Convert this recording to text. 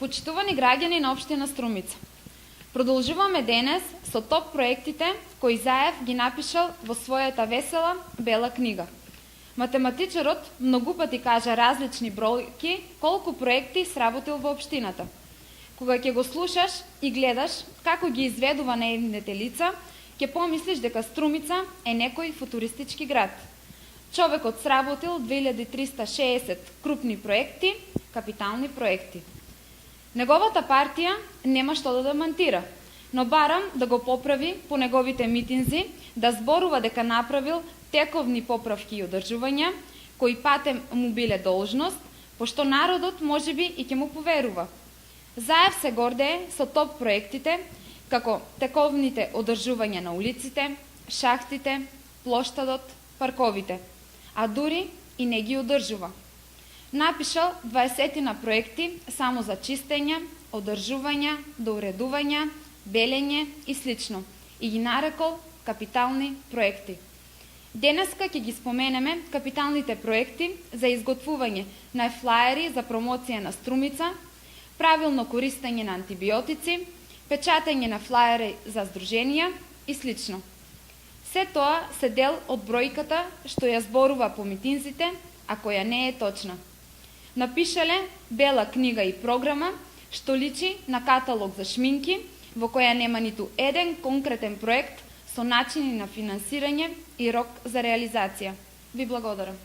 Почитувани граѓани на општина Струмица, продолжуваме денес со топ проектите кои Заев ги напишал во својата весела бела книга. Математичарот многу пати кажа различни бројки колку проекти сработил во општината. Кога ќе го слушаш и гледаш како ги изведува неивните лица, ќе помислиш дека Струмица е некој футуристички град. Човекот сработил 2360 крупни проекти, капитални проекти. Неговата партија нема што да демантира, но барам да го поправи по неговите митинзи, да зборува дека направил тековни поправки и одржувања, кои патем му биле должност, пошто народот можеби и ќе му поверува. Заев се гордее со топ проектите, како тековните одржувања на улиците, шахтите, плоштадот, парковите, а дури и не ги одржува. Напишал 20 на проекти само за чистење, одржувања, доуредувања, белење и слично, и ги нарекол капитални проекти. Денеска ќе ги споменеме капиталните проекти за изготвување на флаери за промоција на Струмица, правилно користење на антибиотици, печатење на флаери за здруженија и слично. Се тоа се дел од бројката што ја зборува по митинзите, а која не е точна. Напишале бела книга и програма што личи на каталог за шминки, во која нема ниту еден конкретен проект со начини на финансирање и рок за реализација. Ви благодарам.